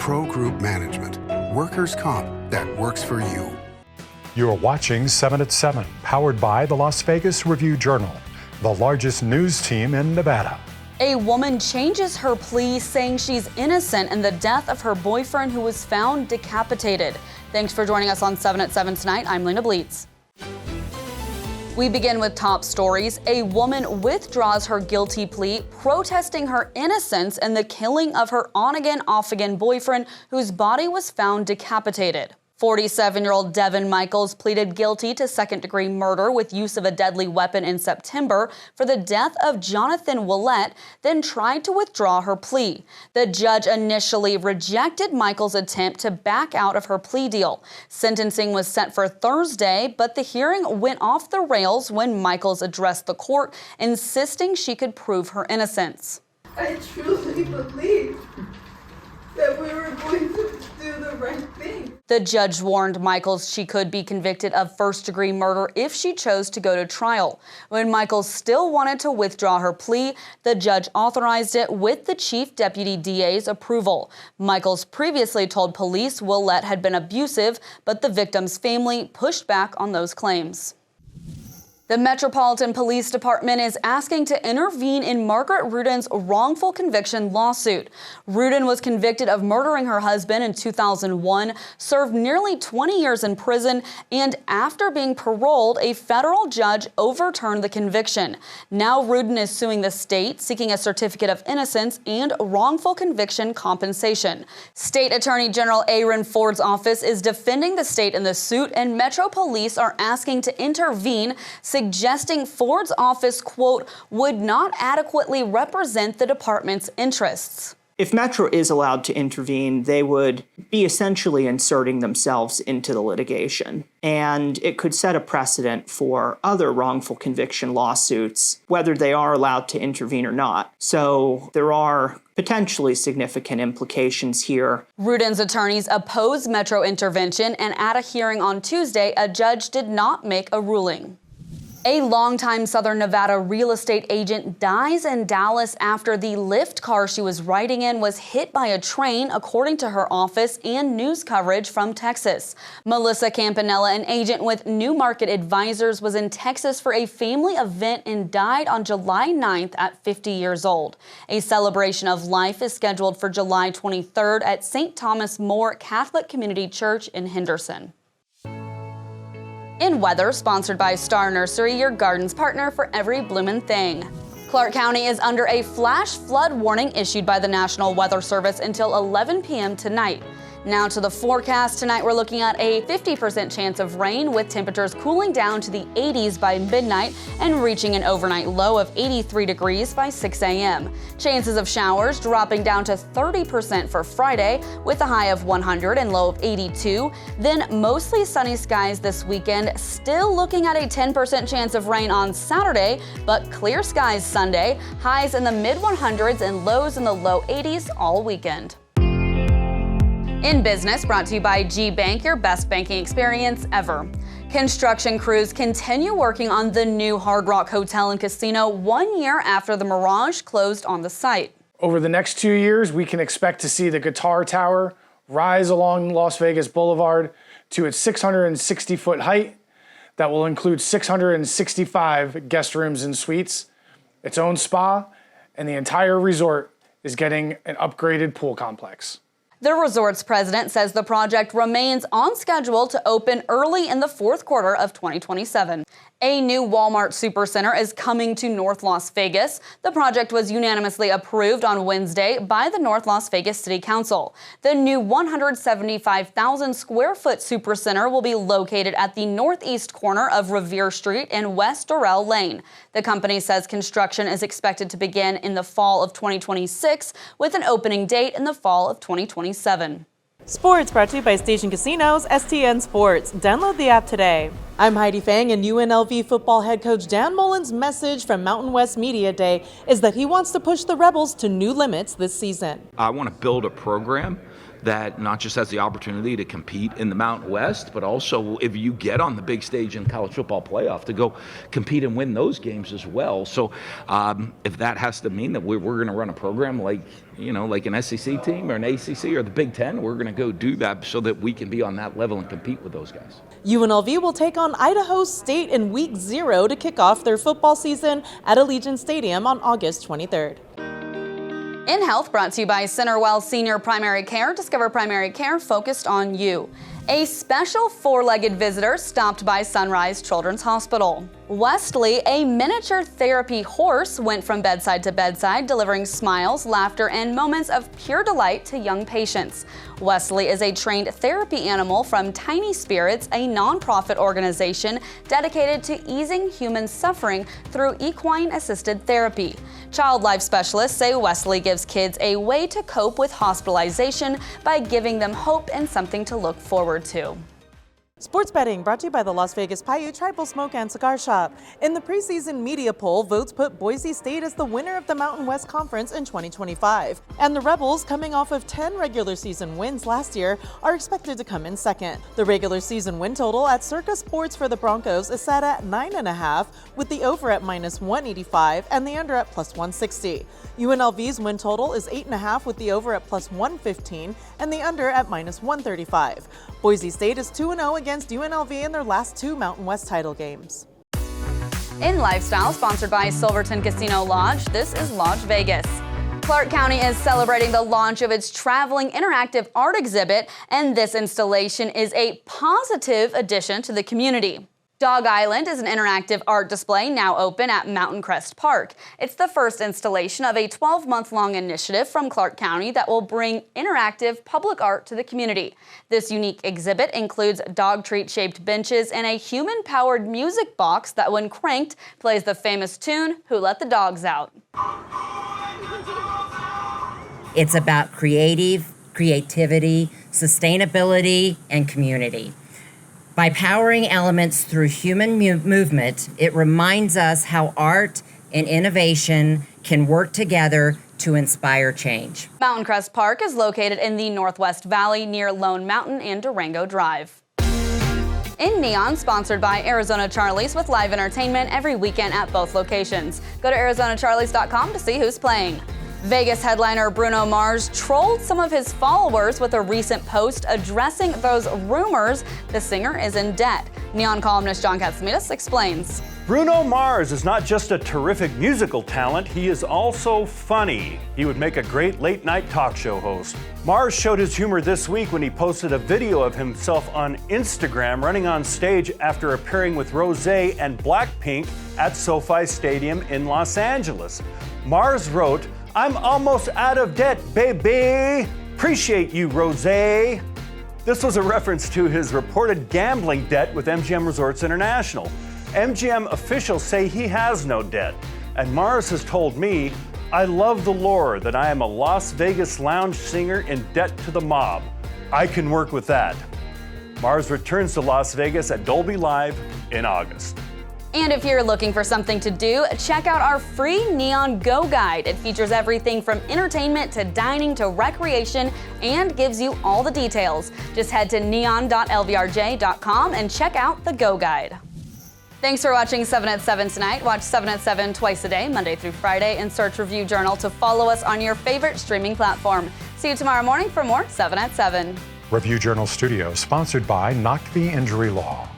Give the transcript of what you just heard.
Pro Group Management. Workers' comp that works for you. You're watching 7 at 7, powered by the Las Vegas Review-Journal, the largest news team in Nevada. A woman changes her plea, saying she's innocent in the death of her boyfriend who was found decapitated. Thanks for joining us on 7 at 7 tonight. I'm Lena Bleets. We begin with top stories. A woman withdraws her guilty plea, protesting her innocence in the killing of her on-again, off-again boyfriend whose body was found decapitated. 47-year-old Devin Michaels pleaded guilty to second-degree murder with use of a deadly weapon in September for the death of Jonathan Willett, then tried to withdraw her plea. The judge initially rejected Michaels' attempt to back out of her plea deal. Sentencing was set for Thursday, but the hearing went off the rails when Michaels addressed the court, insisting she could prove her innocence. I truly believe that we were going to do the right thing. The judge warned Michaels she could be convicted of first-degree murder if she chose to go to trial. When Michaels still wanted to withdraw her plea, the judge authorized it with the chief deputy DA's approval. Michaels previously told police Willett had been abusive, but the victim's family pushed back on those claims. The Metropolitan Police Department is asking to intervene in Margaret Rudin's wrongful conviction lawsuit. Rudin was convicted of murdering her husband in 2001, served nearly 20 years in prison, and after being paroled, a federal judge overturned the conviction. Now Rudin is suing the state, seeking a certificate of innocence and wrongful conviction compensation. State Attorney General Aaron Ford's office is defending the state in the suit, and Metro Police are asking to intervene, suggesting Ford's office, quote, would not adequately represent the department's interests. If Metro is allowed to intervene, they would be essentially inserting themselves into the litigation. And it could set a precedent for other wrongful conviction lawsuits, whether they are allowed to intervene or not. So there are potentially significant implications here. Rudin's attorneys oppose Metro intervention, and at a hearing on Tuesday, a judge did not make a ruling. A longtime Southern Nevada real estate agent dies in Dallas after the Lyft car she was riding in was hit by a train, according to her office and news coverage from Texas. Melissa Campanella, an agent with New Market Advisors, was in Texas for a family event and died on July 9th at 50 years old. A celebration of life is scheduled for July 23rd at St. Thomas More Catholic Community Church in Henderson. In weather, sponsored by Star Nursery, your garden's partner for every bloomin' thing. Clark County is under a flash flood warning issued by the National Weather Service until 11 p.m. tonight. Now to the forecast. Tonight we're looking at a 50% chance of rain, with temperatures cooling down to the 80s by midnight and reaching an overnight low of 83 degrees by 6 a.m. Chances of showers dropping down to 30% for Friday, with a high of 100 and low of 82. Then mostly sunny skies this weekend, still looking at a 10% chance of rain on Saturday, but clear skies Sunday, highs in the mid-100s and lows in the low 80s all weekend. In business, brought to you by G Bank, your best banking experience ever. Construction crews continue working on the new Hard Rock Hotel and Casino 1 year after the Mirage closed on the site. Over the next 2 years, we can expect to see the Guitar Tower rise along Las Vegas Boulevard to its 660-foot height. That will include 665 guest rooms and suites, its own spa, and the entire resort is getting an upgraded pool complex. The resort's president says the project remains on schedule to open early in the fourth quarter of 2027. A new Walmart Supercenter is coming to North Las Vegas. The project was unanimously approved on Wednesday by the North Las Vegas City Council. The new 175,000 square foot Supercenter will be located at the northeast corner of Revere Street and West Doral Lane. The company says construction is expected to begin in the fall of 2026 with an opening date in the fall of 2027. Sports brought to you by Station Casinos, STN Sports. Download the app today. I'm Heidi Fang, and UNLV football head coach Dan Mullen's message from Mountain West Media Day is that he wants to push the Rebels to new limits this season. I want to build a program that not just has the opportunity to compete in the Mountain West, but also if you get on the big stage in college football playoff, to go compete and win those games as well. So if that has to mean that we're going to run a program like an SEC team or an ACC or the Big Ten, we're going to go do that so that we can be on that level and compete with those guys. UNLV will take on Idaho State in Week 0 to kick off their football season at Allegiant Stadium on August 23rd. In Health, brought to you by Centerwell Senior Primary Care. Discover primary care focused on you. A special four-legged visitor stopped by Sunrise Children's Hospital. Wesley, a miniature therapy horse, went from bedside to bedside, delivering smiles, laughter, and moments of pure delight to young patients. Wesley is a trained therapy animal from Tiny Spirits, a nonprofit organization dedicated to easing human suffering through equine-assisted therapy. Child life specialists say Wesley gives kids a way to cope with hospitalization by giving them hope and something to look forward to. Sports betting brought to you by the Las Vegas Paiute Tribal Smoke and Cigar Shop. In the preseason media poll, votes put Boise State as the winner of the Mountain West Conference in 2025. And the Rebels, coming off of 10 regular season wins last year, are expected to come in second. The regular season win total at Circa Sports for the Broncos is set at 9.5, with the over at -185 and the under at +160. UNLV's win total is 8.5, with the over at +115 and the under at -135. Boise State is 2-0 against UNLV in their last 2 Mountain West title games. In Lifestyle, sponsored by Silverton Casino Lodge, this is Lodge Vegas. Clark County is celebrating the launch of its traveling interactive art exhibit, and this installation is a positive addition to the community. Dog Island is an interactive art display now open at Mountain Crest Park. It's the first installation of a 12-month-long initiative from Clark County that will bring interactive public art to the community. This unique exhibit includes dog treat-shaped benches and a human-powered music box that, when cranked, plays the famous tune, "Who Let the Dogs Out?" It's about creativity, sustainability, and community. By powering elements through human movement, it reminds us how art and innovation can work together to inspire change. Mountain Crest Park is located in the Northwest Valley near Lone Mountain and Durango Drive. In Neon, sponsored by Arizona Charlie's, with live entertainment every weekend at both locations. Go to ArizonaCharlies.com to see who's playing. Vegas headliner Bruno Mars trolled some of his followers with a recent post addressing those rumors the singer is in debt. Neon columnist John Katsimidas explains. Bruno Mars is not just a terrific musical talent, he is also funny. He would make a great late-night talk show host. Mars showed his humor this week when he posted a video of himself on Instagram running on stage after appearing with Rosé and Blackpink at SoFi Stadium in Los Angeles. Mars wrote, "I'm almost out of debt, baby. Appreciate you, Rosé." This was a reference to his reported gambling debt with MGM Resorts International. MGM officials say he has no debt, and Mars has told me, "I love the lore that I am a Las Vegas lounge singer in debt to the mob. I can work with that." Mars returns to Las Vegas at Dolby Live in August. And if you're looking for something to do, check out our free Neon Go Guide. It features everything from entertainment to dining to recreation and gives you all the details. Just head to neon.lvrj.com and check out the Go Guide. Thanks for watching 7 at 7 tonight. Watch 7 at 7 twice a day, Monday through Friday, and search Review Journal to follow us on your favorite streaming platform. See you tomorrow morning for more 7 at 7. Review Journal Studios, sponsored by Knock the Injury Law.